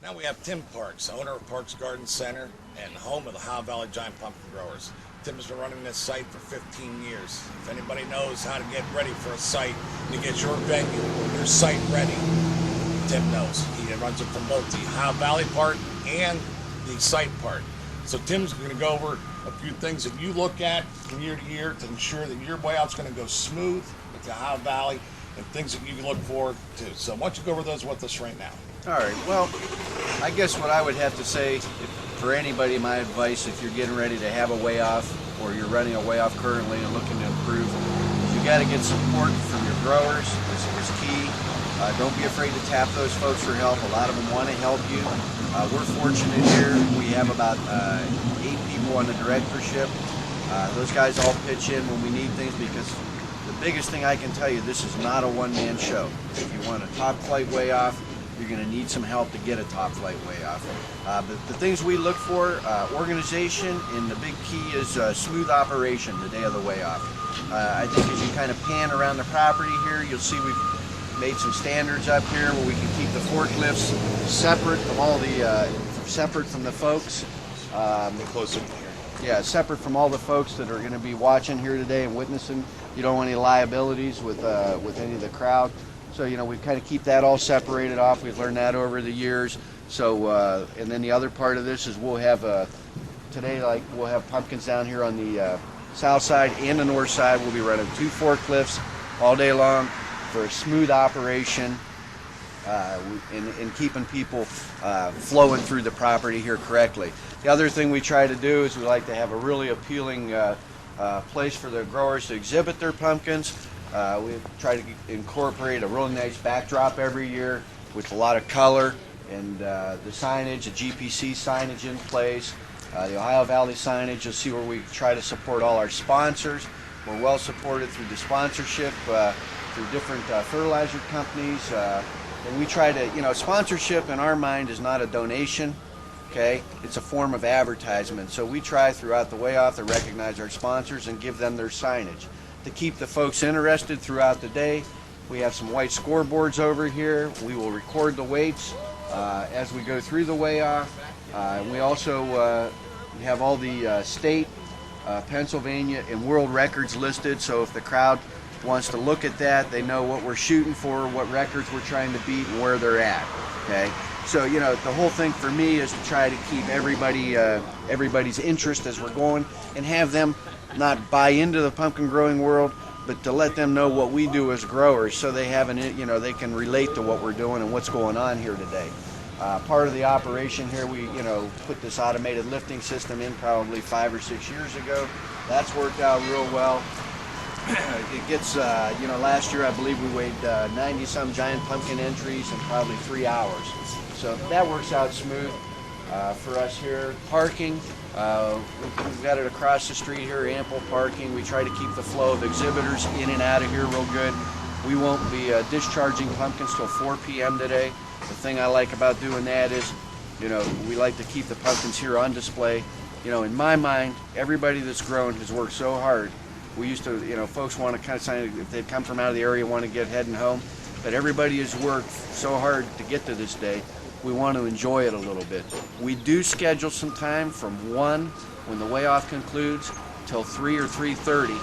Now we have Tim Parks, owner of Parks Garden Center and home of the Ohio Valley Giant Pumpkin Growers. Tim has been running this site for 15 years. If anybody knows how to get ready for a site to get your venue or your site ready, Tim knows. He runs it from both the Ohio Valley part and the site part. So Tim's going to go over a few things that you look at from year to year to ensure that your layout's going to go smooth with the Ohio Valley and things that you can look forward to. So why don't you go over those with us right now? All right, well, I guess what I would have to say, for anybody, my advice, if you're getting ready to have a way off or you're running a way off currently and looking to improve, you got to get support from your growers. This is key. Don't be afraid to tap those folks for help. A lot of them want to help you. We're fortunate here. We have about 8 people on the directorship. Those guys all pitch in when we need things, because the biggest thing I can tell you, this is not a one-man show. If you want a top flight way off, you're going to need some help to get a top flight way off. But the things we look for, organization, and the big key is smooth operation the day of the way off. I think as you kind of pan around the property here, you'll see we've made some standards up here where we can keep the forklifts separate from all the separate from the folks. Closer here. Yeah, separate from all the folks that are going to be watching here today and witnessing. You don't want any liabilities with any of the crowd. So, you know, we kind of keep that all separated off. We've learned that over the years. So, and then the other part of this is we'll have, today, like, we'll have pumpkins down here on the south side and the north side. We'll be running 2 forklifts all day long for a smooth operation and keeping people flowing through the property here correctly. The other thing we try to do is we like to have a really appealing place for the growers to exhibit their pumpkins. We try to incorporate a really nice backdrop every year with a lot of color, and the signage, the GPC signage in place, the Ohio Valley signage. You'll see where we try to support all our sponsors. We're well supported through the sponsorship, through different fertilizer companies, and we try to, you know, sponsorship in our mind is not a donation. Okay, it's a form of advertisement. So we try throughout the way off to recognize our sponsors and give them their signage. To keep the folks interested throughout the day, we have some white scoreboards over here. We will record the weights as we go through the way off. We also have all the state, Pennsylvania, and world records listed, so if the crowd wants to look at that, they know what we're shooting for, what records we're trying to beat, and where they're at. Okay, so, you know, the whole thing for me is to try to keep everybody's interest as we're going, and have them not buy into the pumpkin growing world, but to let them know what we do as growers, so they have an, you know, they can relate to what we're doing and what's going on here today. Part of the operation here, we, you know, put this automated lifting system in probably 5 or 6 years ago. That's worked out real well. It gets, you know, last year I believe we weighed 90-some giant pumpkin entries in probably 3 hours. So that works out smooth for us here. Parking, we've got it across the street here, ample parking. We try to keep the flow of exhibitors in and out of here real good. We won't be discharging pumpkins till 4 p.m. today. The thing I like about doing that is, you know, we like to keep the pumpkins here on display. You know, in my mind, everybody that's grown has worked so hard. We used to, you know, folks want to kind of sign, if they've come from out of the area, want to get heading home. But everybody has worked so hard to get to this day. We want to enjoy it a little bit. We do schedule some time from 1, when the way off concludes, till 3 or 3:30,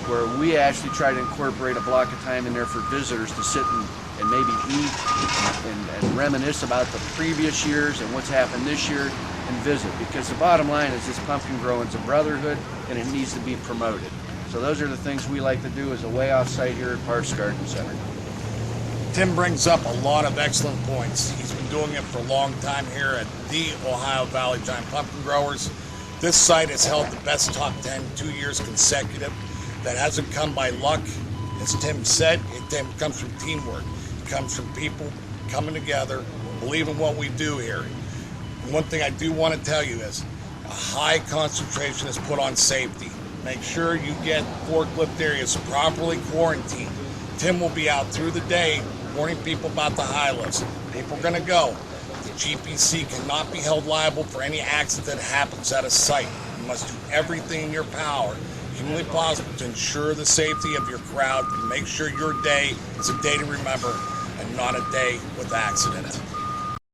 where we actually try to incorporate a block of time in there for visitors to sit and maybe eat and reminisce about the previous years and what's happened this year and visit. Because the bottom line is this pumpkin growing is a brotherhood and it needs to be promoted. So those are the things we like to do as a way off site here at Parks Garden Center. Tim brings up a lot of excellent points. He's been doing it for a long time here at the Ohio Valley Giant Pumpkin Growers. This site has held the best top 10 2 years consecutive. That hasn't come by luck. As Tim said, it comes from teamwork. It comes from people coming together, believing what we do here. And one thing I do want to tell you is a high concentration is put on safety. Make sure you get forklift areas properly quarantined. Tim will be out through the day warning people about the high lifts. People are going to go. The GPC cannot be held liable for any accident that happens at a site. You must do everything in your power, humanly possible, to ensure the safety of your crowd and make sure your day is a day to remember and not a day with accident.